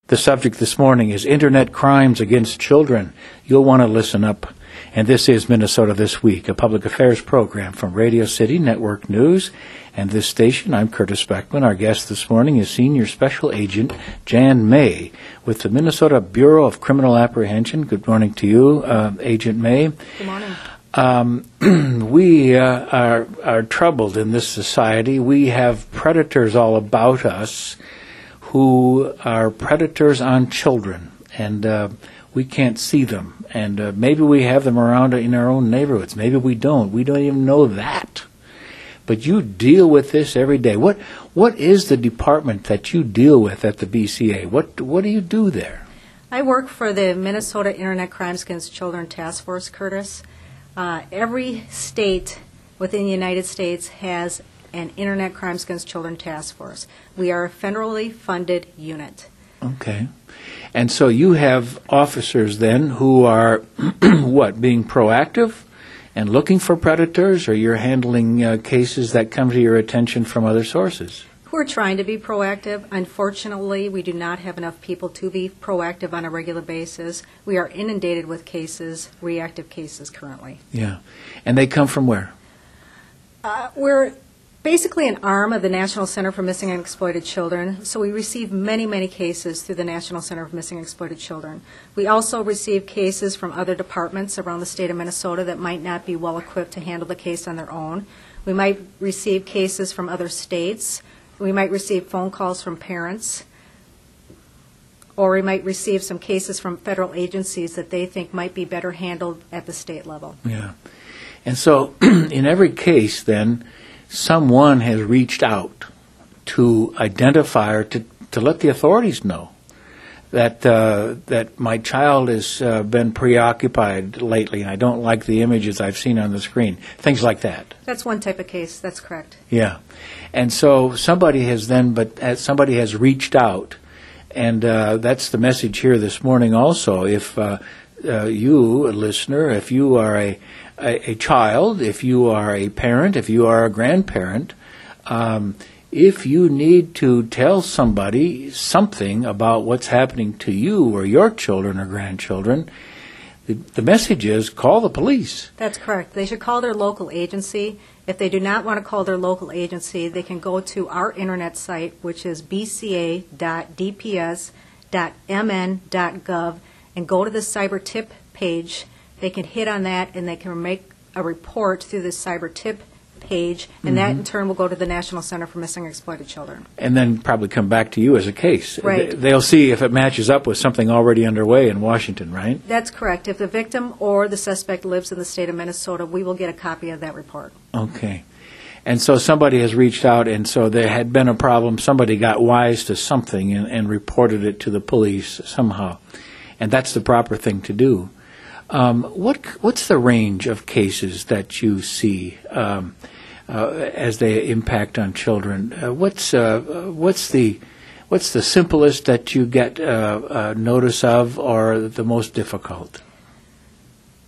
The subject this morning is Internet crimes against children. You'll want to listen up. And this is Minnesota This Week, a public affairs program from Radio City Network News and this station. I'm Curtis Beckmann. Our guest this morning is Senior Special Agent Jan May with the Minnesota Bureau of Criminal Apprehension. Good morning to you, Agent May. Good morning. We are troubled in this society. We have predators all about us who are predators on children, and we can't see them. And maybe we have them around in our own neighborhoods. Maybe we don't. We don't even know that. But you deal with this every day. What is the department that you deal with at the BCA? What do you do there? I work for the Minnesota Internet Crimes Against Children Task Force, Curtis. Every state within the United States has an Internet Crimes Against Children Task Force. We are a federally funded unit. Okay. And so you have officers then who are, being proactive and looking for predators, or you're handling cases that come to your attention from other sources? We're trying to be proactive. Unfortunately, we do not have enough people to be proactive on a regular basis. We are inundated with cases, reactive cases currently. Yeah. And they come from where? We're basically an arm of the National Center for Missing and Exploited Children, so we receive many, many cases through the National Center for Missing and Exploited Children. We also receive cases from other departments around the state of Minnesota that might not be well equipped to handle the case on their own. We might receive cases from other states. We might receive phone calls from parents, or we might receive some cases from federal agencies that they think might be better handled at the state level. Yeah. And so in every case then, someone has reached out to identify or to let the authorities know that that my child has been preoccupied lately and I don't like the images I've seen on the screen, things like that. That's one type of case. That's correct. Yeah. And so somebody has reached out, and that's the message here this morning also. If you, a listener, if you are a child, if you are a parent, if you are a grandparent, if you need to tell somebody something about what's happening to you or your children or grandchildren, the message is call the police. That's correct. They should call their local agency. If they do not want to call their local agency, they can go to our internet site, which is bca.dps.mn.gov, and go to the cyber tip page. They can hit on that, and they can make a report through the cyber tip page, and that in turn will go to the National Center for Missing and Exploited Children. And then probably come back to you as a case. Right. They'll see if it matches up with something already underway in Washington, right? That's correct. If the victim or the suspect lives in the state of Minnesota, we will get a copy of that report. Okay. And so somebody has reached out, and so there had been a problem. Somebody got wise to something and reported it to the police somehow. And that's the proper thing to do. What's the range of cases that you see as they impact on children? What's the simplest that you get notice of, or the most difficult?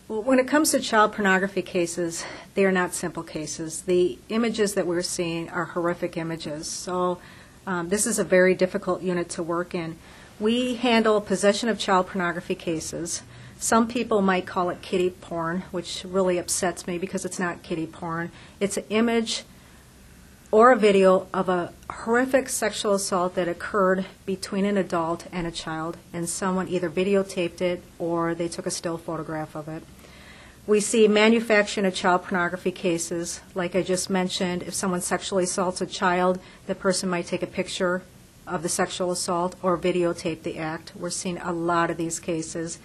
Well, when it comes to child pornography cases, they are not simple cases. The images that we're seeing are horrific images. So this is a very difficult unit to work in. We handle possession of child pornography cases. Some people might call it kiddie porn, which really upsets me because it's not kiddie porn. It's an image or a video of a horrific sexual assault that occurred between an adult and a child, and someone either videotaped it or they took a still photograph of it. We see manufacturing of child pornography cases. Like I just mentioned, if someone sexually assaults a child, the person might take a picture of the sexual assault or videotape the act. We're seeing a lot of these cases.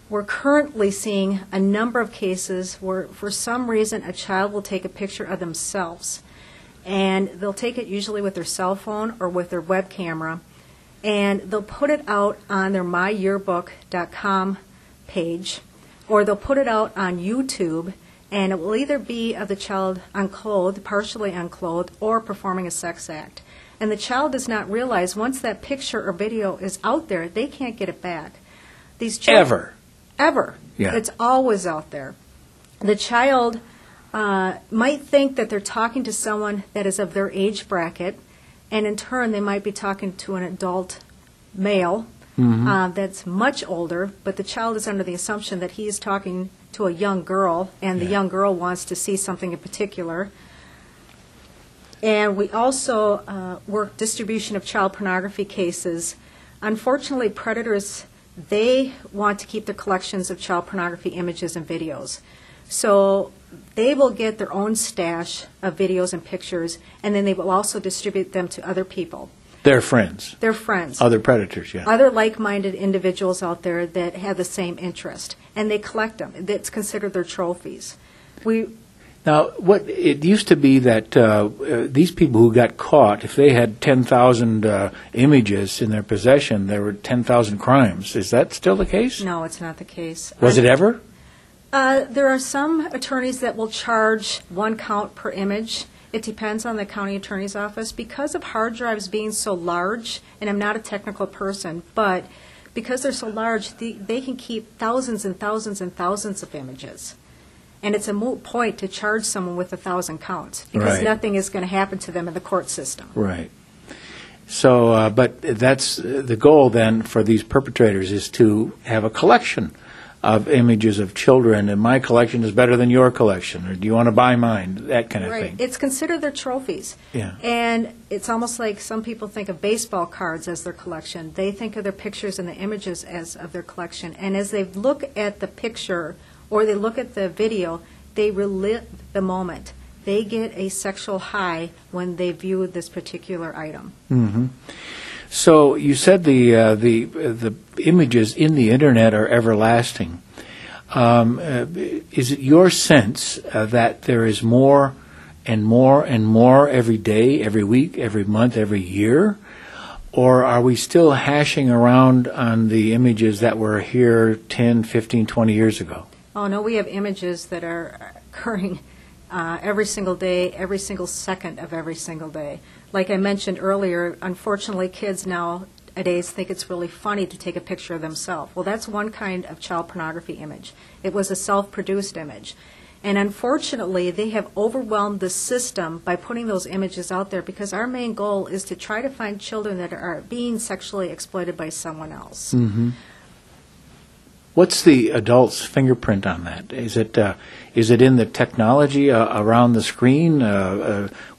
We're currently seeing a number of cases where, for some reason, a child will take a picture of themselves, and they'll take it usually with their cell phone or with their web camera, and they'll put it out on their myyearbook.com page, or they'll put it out on YouTube, and it will either be of the child unclothed, partially unclothed, or performing a sex act. And the child does not realize once that picture or video is out there, they can't get it back. These children, Ever. Yeah. It's always out there. The child might think that they're talking to someone that is of their age bracket, and in turn they might be talking to an adult male that's much older, but the child is under the assumption that he is talking to a young girl, and the young girl wants to see something in particular. And we also work distribution of child pornography cases. Unfortunately, predators, they want to keep their collections of child pornography images and videos. So they will get their own stash of videos and pictures, and then they will also distribute them to other people. Their friends. Their friends. Other predators, yeah. Other like-minded individuals out there that have the same interest, and they collect them. It's considered their trophies. Now, it used to be that these people who got caught, if they had 10,000 images in their possession, there were 10,000 crimes. Is that still the case? No, it's not the case. Was it ever? There are some attorneys that will charge 1 count per image. It depends on the county attorney's office. Because of hard drives being so large, and I'm not a technical person, but because they're so large, they can keep thousands and thousands and thousands of images. And it's a moot point to charge someone with 1,000 counts, because nothing is going to happen to them in the court system. Right. So, but that's the goal then for these perpetrators, is to have a collection of images of children, and my collection is better than your collection, or do you want to buy mine, that kind of thing. It's considered their trophies. Yeah. And it's almost like some people think of baseball cards as their collection. They think of their pictures and the images as of their collection. And as they look at the picture or they look at the video, they relive the moment. They get a sexual high when they view this particular item. Mm-hmm. So you said the images in the Internet are everlasting. Is it your sense that there is more and more and more every day, every week, every month, every year? Or are we still hashing around on the images that were here 10, 15, 20 years ago? Oh, no, we have images that are occurring every single day, every single second of every single day. Like I mentioned earlier, unfortunately, kids nowadays think it's really funny to take a picture of themselves. Well, that's one kind of child pornography image. It was a self-produced image. And unfortunately, they have overwhelmed the system by putting those images out there, because our main goal is to try to find children that are being sexually exploited by someone else. Mm-hmm. What's the adult's fingerprint on that? Is it in the technology around the screen,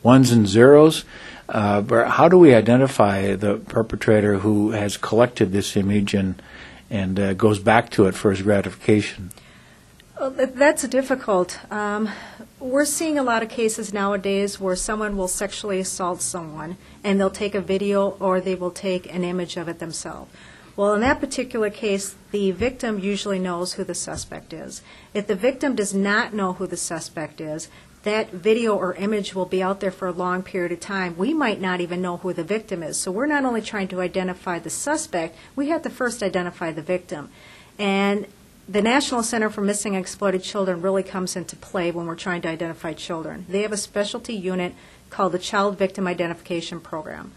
ones and zeros? How do we identify the perpetrator who has collected this image and goes back to it for his gratification? Well, that's difficult. We're seeing a lot of cases nowadays where someone will sexually assault someone, and they'll take a video or they will take an image of it themselves. Well, in that particular case, the victim usually knows who the suspect is. If the victim does not know who the suspect is, that video or image will be out there for a long period of time. We might not even know who the victim is. So we're not only trying to identify the suspect, we have to first identify the victim. And the National Center for Missing and Exploited Children really comes into play when we're trying to identify children. They have a specialty unit called the Child Victim Identification Program.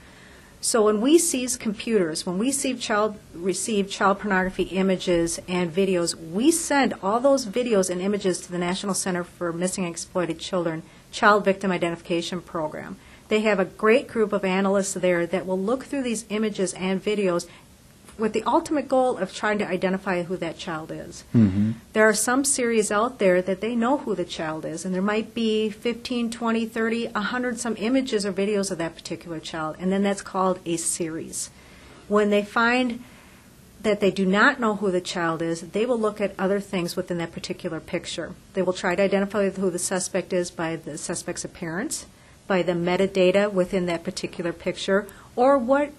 So when we seize computers, when we receive child pornography images and videos, we send all those videos and images to the National Center for Missing and Exploited Children Child Victim Identification Program. They have a great group of analysts there that will look through these images and videos with the ultimate goal of trying to identify who that child is. Mm-hmm. There are some series out there that they know who the child is, and there might be 15, 20, 30, 100 some images or videos of that particular child, and then that's called a series. When they find that they do not know who the child is, they will look at other things within that particular picture. They will try to identify who the suspect is by the suspect's appearance, by the metadata within that particular picture, or what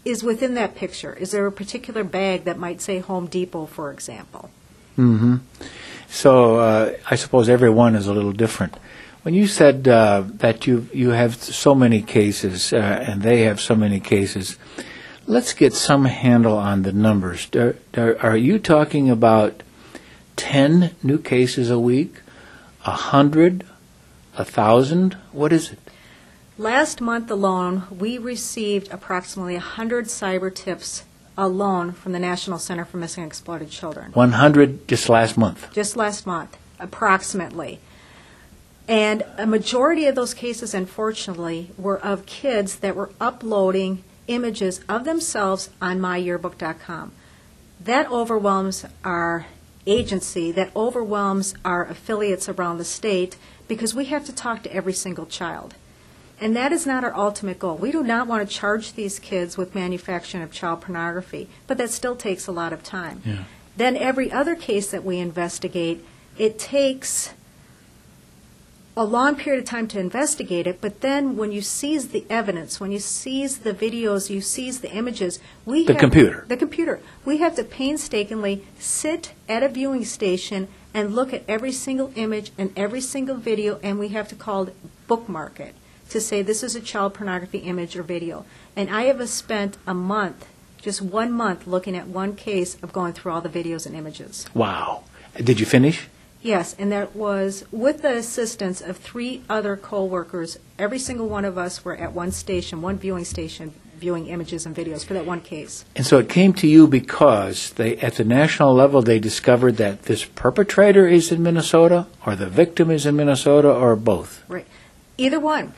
is within that picture. Is there a particular bag that might say Home Depot, for example? Mm-hmm. So I suppose every one is a little different. When you said that you have so many cases and they have so many cases, let's get some handle on the numbers. Are you talking about 10 new cases a week, 100, 1,000? What is it? Last month alone, we received approximately 100 cyber tips alone from the National Center for Missing and Exploited Children. 100 just last month? Just last month, approximately. And a majority of those cases, unfortunately, were of kids that were uploading images of themselves on myyearbook.com. That overwhelms our agency, that overwhelms our affiliates around the state, because we have to talk to every single child. And that is not our ultimate goal. We do not want to charge these kids with manufacturing of child pornography, but that still takes a lot of time. Yeah. Then every other case that we investigate, it takes a long period of time to investigate it, but then when you seize the evidence, when you seize the videos, you seize the images, we have the computer. We have to painstakingly sit at a viewing station and look at every single image and every single video, and we have to bookmark it to say this is a child pornography image or video. And I have spent a month, just 1 month, looking at one case of going through all the videos and images. Wow. Did you finish? Yes, and that was with the assistance of 3 other co-workers. Every single one of us were at one station, one viewing station, viewing images and videos for that one case. And so it came to you because at the national level, they discovered that this perpetrator is in Minnesota, or the victim is in Minnesota, or both? Right. Either one.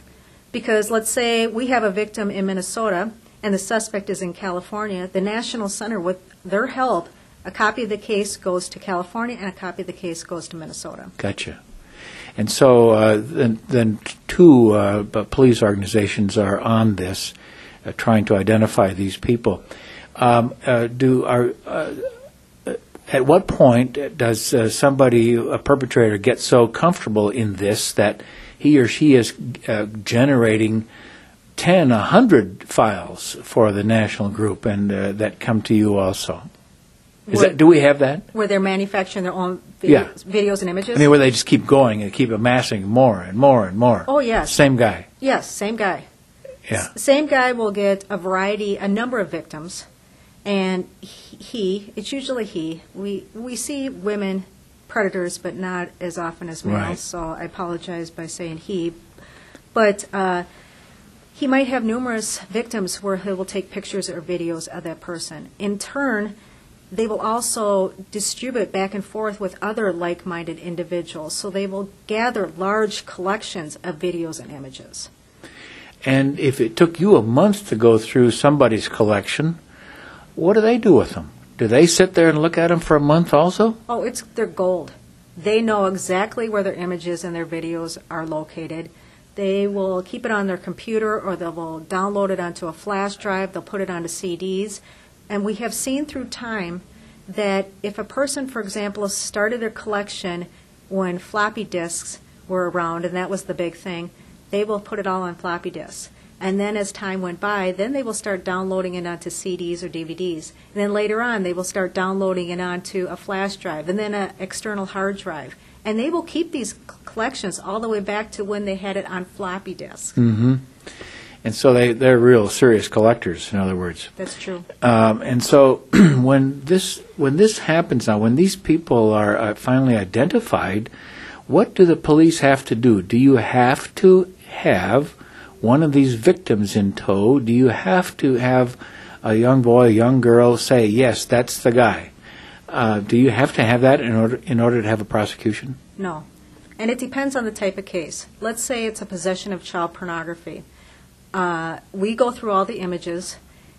Because let's say we have a victim in Minnesota and the suspect is in California, the National Center, with their help, a copy of the case goes to California and a copy of the case goes to Minnesota. Gotcha. And so then 2 police organizations are on this, trying to identify these people. At what point does a perpetrator, get so comfortable in this that he or she is generating 10, 100 files for the national group, and that come to you also? Do we have that? Where they're manufacturing their own videos and images? I mean, where they just keep going and keep amassing more and more and more. Oh, yes. Same guy. Yes, same guy. Yeah. Same guy will get a number of victims, and it's usually he. We see women predators, but not as often as males, Right. so I apologize by saying he. But he might have numerous victims where he will take pictures or videos of that person. In turn, they will also distribute back and forth with other like-minded individuals, so they will gather large collections of videos and images. And if it took you a month to go through somebody's collection, what do they do with them? Do they sit there and look at them for a month also? Oh, they're gold. They know exactly where their images and their videos are located. They will keep it on their computer, or they will download it onto a flash drive. They'll put it onto CDs. And we have seen through time that if a person, for example, started their collection when floppy disks were around, and that was the big thing, they will put it all on floppy disks. And then as time went by, then they will start downloading it onto CDs or DVDs. And then later on, they will start downloading it onto a flash drive, and then an external hard drive. And they will keep these collections all the way back to when they had it on floppy disks. Mm-hmm. And so they're real serious collectors, in other words. That's true. And so when this happens now, when these people are finally identified, what do the police have to do? Do you have to have one of these victims in tow? Do you have to have a young boy, a young girl say, yes, that's the guy? Do you have to have that in order to have a prosecution? No. And it depends on the type of case. Let's say it's a possession of child pornography. We go through all the images,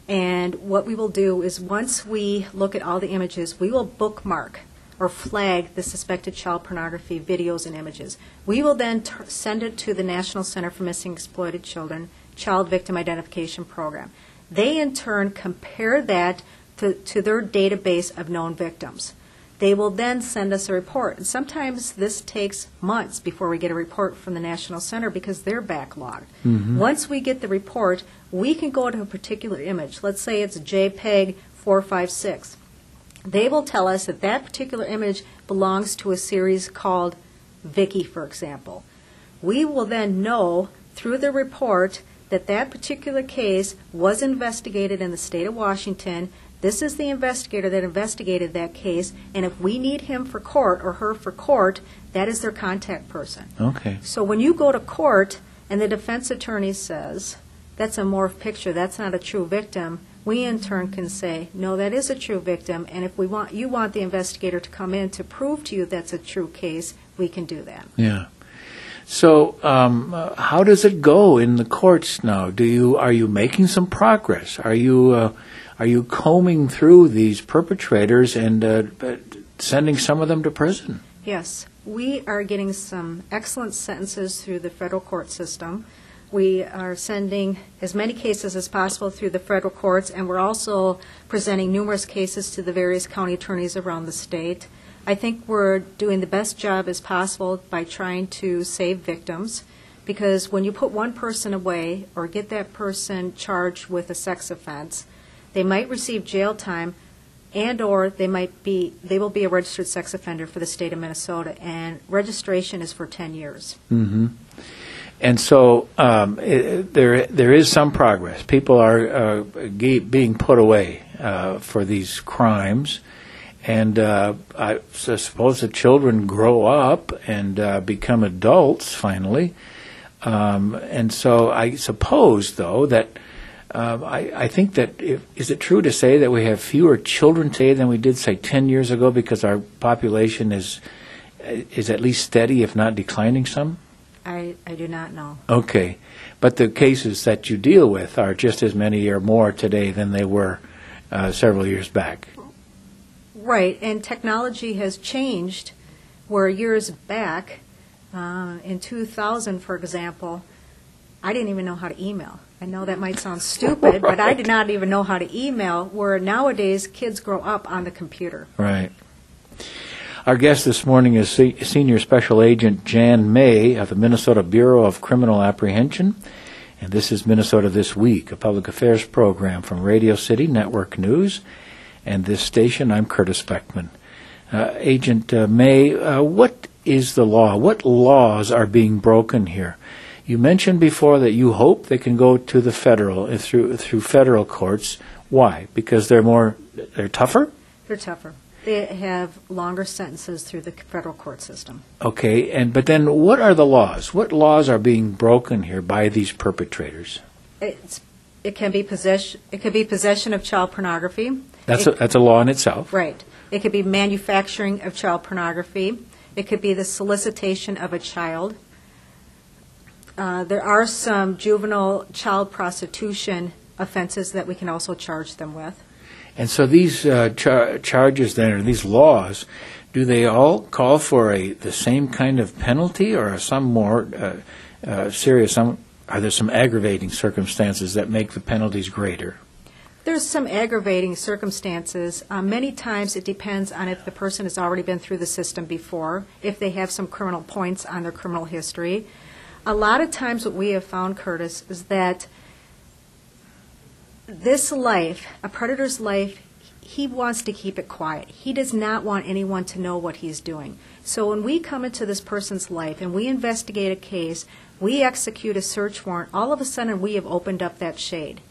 and what we will do is once we look at all the images, we will bookmark or flag the suspected child pornography videos and images. We will then send it to the National Center for Missing and Exploited Children Child Victim Identification Program. They in turn compare that to their database of known victims. They will then send us a report. And sometimes this takes months before we get a report from the National Center because they're backlogged. Mm-hmm. Once we get the report, we can go to a particular image. Let's say it's JPEG 456. They will tell us that that particular image belongs to a series called Vicky, for example. We will then know through the report that that particular case was investigated in the state of Washington. This is the investigator that investigated that case, and if we need him for court or her for court, that is their contact person. Okay. So when you go to court and the defense attorney says, that's a morph picture, that's not a true victim, we in turn can say, no, that is a true victim, and if you want the investigator to come in to prove to you that's a true case, we can do that. Yeah. So, how does it go in the courts now? Are you making some progress? Are you combing through these perpetrators and sending some of them to prison? Yes, we are getting some excellent sentences through the federal court system. We are sending as many cases as possible through the federal courts, and we're also presenting numerous cases to the various county attorneys around the state. I think we're doing the best job as possible by trying to save victims, because when you put one person away or get that person charged with a sex offense, they might receive jail time, and or they will be a registered sex offender for the state of Minnesota, and registration is for 10 years. Mm-hmm. And so there is some progress. People are being put away for these crimes. And I suppose the children grow up and become adults finally. And so I suppose, though, that I think that is it true to say that we have fewer children today than we did, say, 10 years ago, because our population is at least steady, if not declining some? I do not know. Okay. But the cases that you deal with are just as many or more today than they were several years back. Right, and technology has changed where years back, in 2000, for example, I didn't even know how to email. I know that might sound stupid, right. But I did not even know how to email, where nowadays kids grow up on the computer. Right. Our guest this morning is Senior Special Agent Jan May of the Minnesota Bureau of Criminal Apprehension, and this is Minnesota This Week, a public affairs program from Radio City Network News and this station. I'm Curtis Beckmann. Agent May, what is the law? What laws are being broken here? You mentioned before that you hope they can go to the federal through federal courts. Why? Because they're tougher? They're tougher. They have longer sentences through the federal court system. Okay, but then what are the laws? What laws are being broken here by these perpetrators? It can be possession. It could be possession of child pornography. That's a law in itself. Right. It could be manufacturing of child pornography. It could be the solicitation of a child. There are some juvenile child prostitution offenses that we can also charge them with. And so these charges then, or these laws, do they all call for the same kind of penalty, or are some more serious? Are there some aggravating circumstances that make the penalties greater? There's some aggravating circumstances. Many times it depends on if the person has already been through the system before, if they have some criminal points on their criminal history. A lot of times what we have found, Curtis, is that this life, a predator's life, he wants to keep it quiet. He does not want anyone to know what he's doing. So when we come into this person's life and we investigate a case, we execute a search warrant, all of a sudden we have opened up that shade.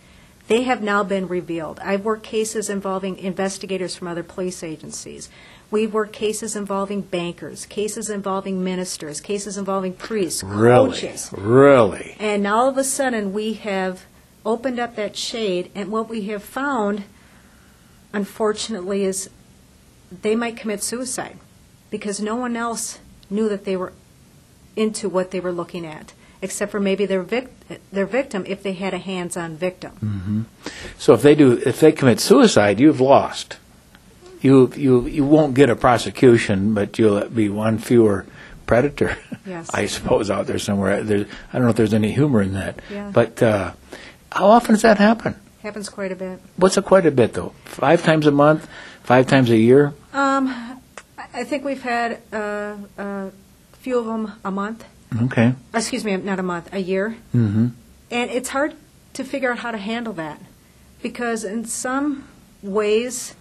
They have now been revealed. I've worked cases involving investigators from other police agencies. We've worked cases involving bankers, cases involving ministers, cases involving priests, coaches. Really? And all of a sudden we have opened up that shade, and what we have found, unfortunately, is they might commit suicide because no one else knew that they were into what they were looking at, except for maybe their victim, if they had a hands-on victim. Mm-hmm. So if they commit suicide, you've lost. You won't get a prosecution, but you'll be one fewer predator. Yes. I suppose out there somewhere. I don't know if there's any humor in that. Yeah. But how often does that happen? Happens quite a bit. What's quite a bit, though? 5 times a month? 5 times a year? I think we've had a few of them a month. Okay. Excuse me, not a month, a year. Mm-hmm. And it's hard to figure out how to handle that, because in some ways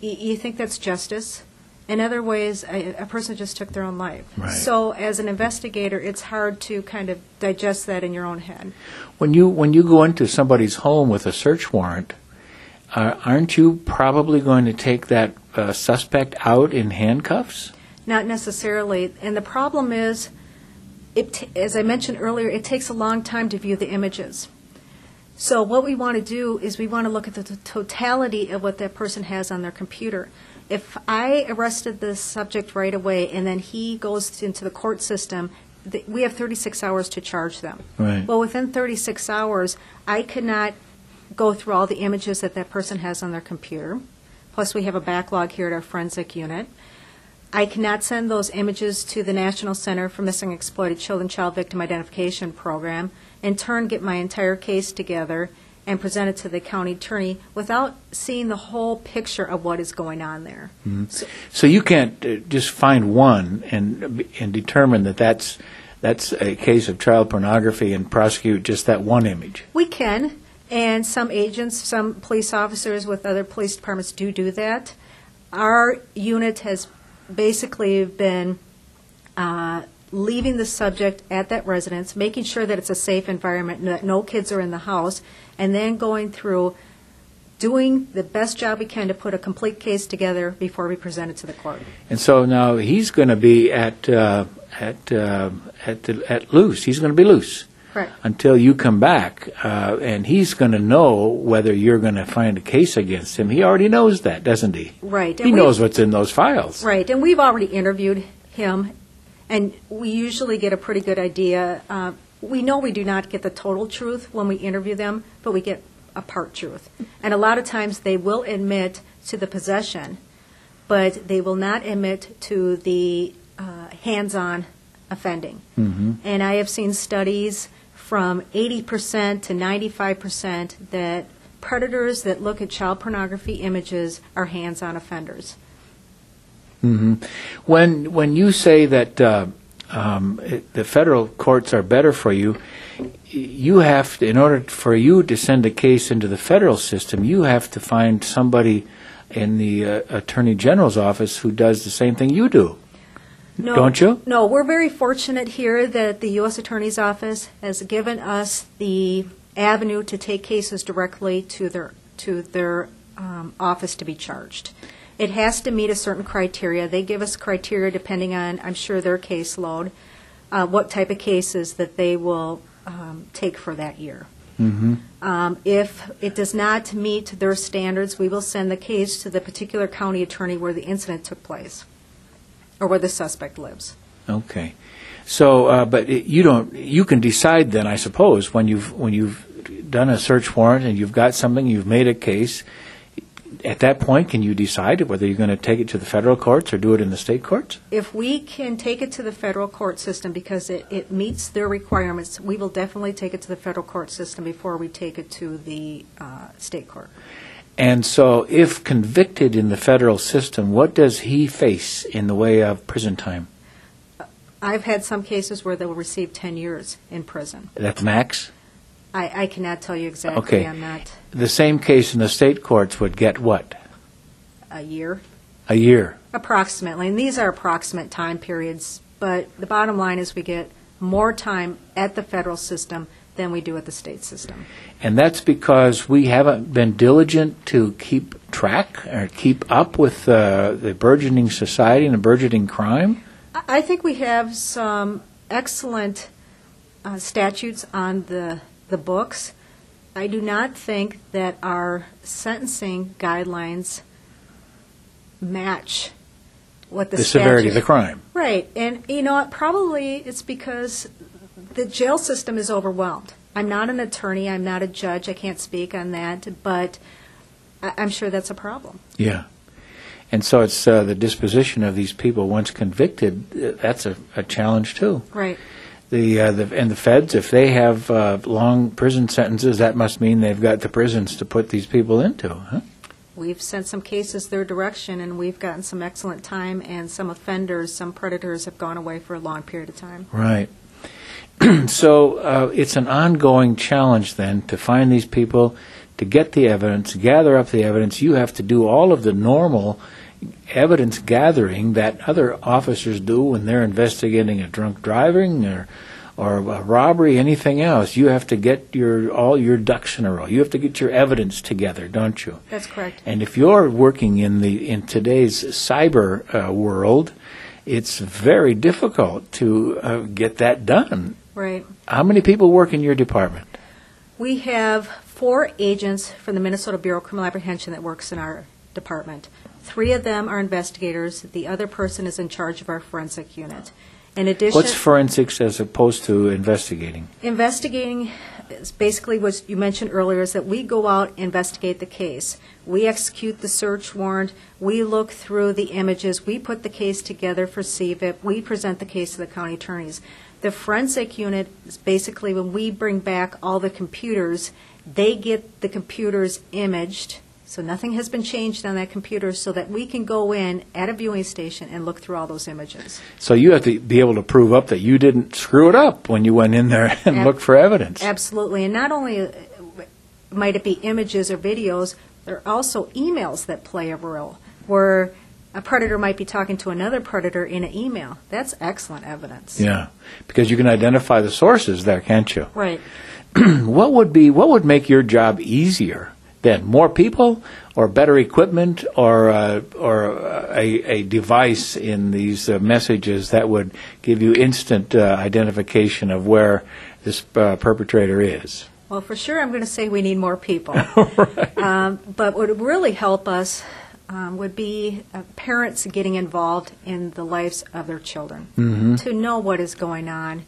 you think that's justice. In other ways, a person just took their own life. Right. So as an investigator, it's hard to kind of digest that in your own head. When you go into somebody's home with a search warrant, aren't you probably going to take that suspect out in handcuffs? Not necessarily. And the problem is, as I mentioned earlier, it takes a long time to view the images. So what we want to do is we want to look at the totality of what that person has on their computer. If I arrested the subject right away and then he goes into the court system, we have 36 hours to charge them. Right. Well, within 36 hours, I could not go through all the images that that person has on their computer. Plus, we have a backlog here at our forensic unit. I cannot send those images to the National Center for Missing and Exploited Children Child Victim Identification Program, in turn get my entire case together and present it to the county attorney without seeing the whole picture of what is going on there. Mm-hmm. So you can't just find one and determine that that's a case of child pornography and prosecute just that one image. We can, and some agents, some police officers with other police departments do that. Our unit has basically been leaving the subject at that residence, making sure that it's a safe environment and that no kids are in the house, and then going through doing the best job we can to put a complete case together before we present it to the court. And so now he's going to be at loose. He's going to be loose. Correct. Until you come back, and he's going to know whether you're going to find a case against him. He already knows that, doesn't he? Right. He knows what's in those files. Right, and we've already interviewed him, and we usually get a pretty good idea. We know we do not get the total truth when we interview them, but we get a part truth. And a lot of times they will admit to the possession, but they will not admit to the hands-on offending. Mm-hmm. And I have seen studies from 80% to 95% that predators that look at child pornography images are hands-on offenders. Mm-hmm. When you say that the federal courts are better for you, you have to, in order for you to send a case into the federal system, you have to find somebody in the Attorney General's office who does the same thing you do. No, don't you? No, we're very fortunate here that the U.S. Attorney's Office has given us the avenue to take cases directly to their office to be charged. It has to meet a certain criteria. They give us criteria depending on, I'm sure, their caseload, what type of cases that they will take for that year. Mm-hmm. If it does not meet their standards, we will send the case to the particular county attorney where the incident took place, or where the suspect lives. Okay, so but you can decide then, I suppose, when you've done a search warrant and you've got something, you've made a case. At that point, can you decide whether you're going to take it to the federal courts or do it in the state courts? If we can take it to the federal court system because it meets their requirements, we will definitely take it to the federal court system before we take it to the state court. And so if convicted in the federal system, what does he face in the way of prison time? I've had some cases where they will receive 10 years in prison. That's max? I cannot tell you exactly. Okay. I'm not. The same case in the state courts would get what? A year. A year. Approximately. And these are approximate time periods. But the bottom line is we get more time at the federal system than we do at the state system. And that's because we haven't been diligent to keep track or keep up with the burgeoning society and the burgeoning crime? I think we have some excellent statutes on the books. I do not think that our sentencing guidelines match what the severity of the crime. Right. And, you know, probably it's because the jail system is overwhelmed. I'm not an attorney. I'm not a judge. I can't speak on that. But I'm sure that's a problem. Yeah. And so it's the disposition of these people once convicted, that's a challenge too. Right. And the feds, if they have long prison sentences, that must mean they've got the prisons to put these people into, huh? We've sent some cases their direction, and we've gotten some excellent time, and some offenders, some predators have gone away for a long period of time. Right. So it's an ongoing challenge then to find these people, to get the evidence, gather up the evidence. You have to do all of the normal evidence gathering that other officers do when they're investigating a drunk driving or a robbery, anything else. You have to get all your ducks in a row. You have to get your evidence together, don't you? That's correct. And if you're working in today's cyber world, it's very difficult to get that done. Right. How many people work in your department? We have 4 agents from the Minnesota Bureau of Criminal Apprehension that works in our department. 3 of them are investigators. The other person is in charge of our forensic unit. In addition, what's forensics as opposed to investigating? Investigating is basically what you mentioned earlier, is that we go out, investigate the case. We execute the search warrant. We look through the images. We put the case together for CVIP. We present the case to the county attorneys. The forensic unit is basically when we bring back all the computers, they get the computers imaged, so nothing has been changed on that computer, so that we can go in at a viewing station and look through all those images. So you have to be able to prove up that you didn't screw it up when you went in there and looked for evidence. Absolutely. And not only might it be images or videos, there are also emails that play a role, where a predator might be talking to another predator in an email. That's excellent evidence. Yeah, because you can identify the sources there, can't you? Right. What would make your job easier then? More people, or better equipment, or a device in these messages that would give you instant identification of where this perpetrator is? Well, for sure, I'm going to say we need more people. Right. But what would really help us would be parents getting involved in the lives of their children, to know what is going on.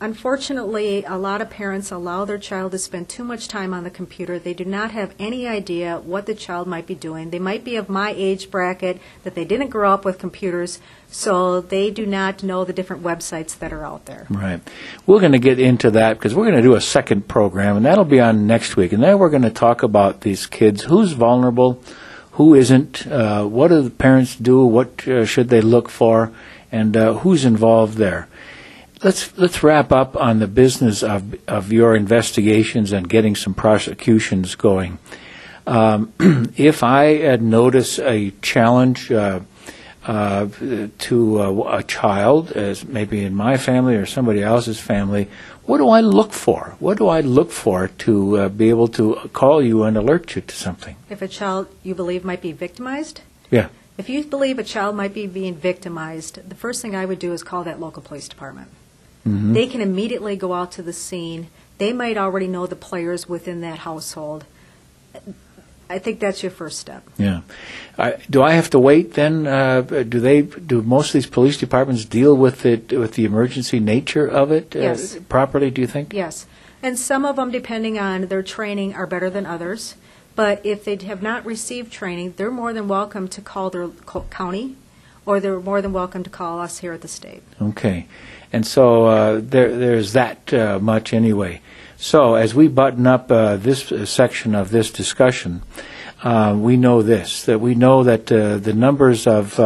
Unfortunately, a lot of parents allow their child to spend too much time on the computer. They do not have any idea what the child might be doing. They might be of my age bracket, that they didn't grow up with computers, so they do not know the different websites that are out there. Right. We're going to get into that because we're going to do a second program, and that'll be on next week. And then we're going to talk about these kids, who's vulnerable, who isn't, what do the parents do, what should they look for, and who's involved there. Let's wrap up on the business of your investigations and getting some prosecutions going. If I notice a challenge to a child, as maybe in my family or somebody else's family, what do I look for? What do I look for to be able to call you and alert you to something? If a child you believe might be victimized? Yeah. If you believe a child might be being victimized, the first thing I would do is call that local police department. Mm-hmm. They can immediately go out to the scene. They might already know the players within that household. I think that's your first step. Yeah. Do I have to wait then? Do most of these police departments deal with the emergency nature of it Yes. properly, do you think? Yes. And some of them, depending on their training, are better than others. But if they have not received training, they're more than welcome to call their county, or they're more than welcome to call us here at the state. Okay. And so there's that much anyway. So as we button up this section of this discussion, we know this, that we know that the numbers of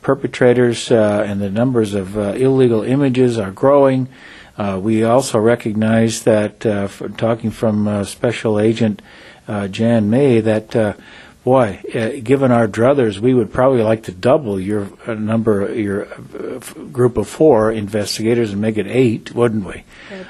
perpetrators and the numbers of illegal images are growing. We also recognize that, talking from Special Agent Jan May, that given our druthers, we would probably like to double your group of 4 investigators and make it 8, wouldn't we?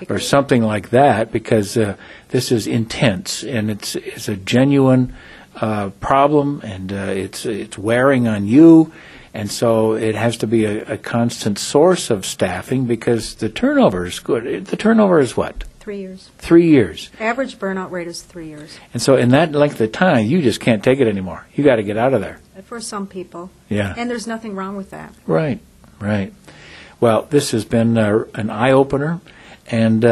Or something like that, because this is intense and it's a genuine problem, and it's wearing on you, and so it has to be a constant source of staffing because the turnover is good. The turnover is what? 3 years. 3 years. Average burnout rate is 3 years. And so in that length of time, you just can't take it anymore. You got to get out of there. For some people. Yeah. And there's nothing wrong with that. Right, right. Well, this has been an eye-opener, and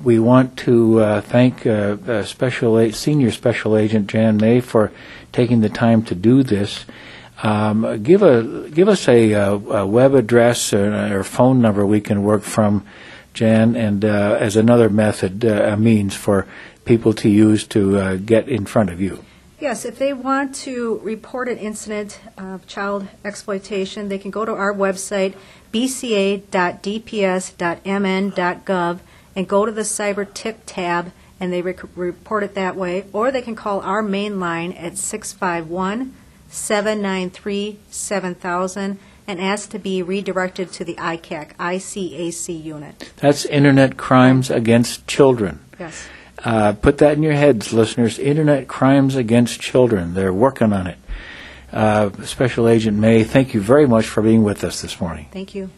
we want to thank Senior Special Agent Jan May for taking the time to do this. Give us a web address or phone number we can work from, Jan, and as another method, a means for people to use to get in front of you. Yes, if they want to report an incident of child exploitation, they can go to our website, bca.dps.mn.gov, and go to the Cyber Tip tab, and they report it that way. Or they can call our main line at 651-793-7000 and ask to be redirected to the ICAC unit. That's Internet Crimes Against Children. Yes. Put that in your heads, listeners. Internet Crimes Against Children. They're working on it. Special Agent May, thank you very much for being with us this morning. Thank you.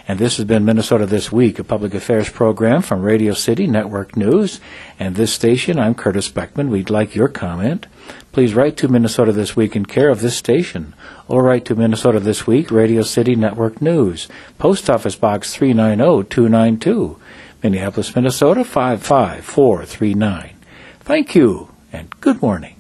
And this has been Minnesota This Week, a public affairs program from Radio City Network News. And this station, I'm Curtis Beckmann. We'd like your comment. please write to Minnesota This Week in care of this station, or write to Minnesota This Week, Radio City Network News, Post Office Box 390292, Minneapolis, Minnesota 55439. Thank you, and good morning.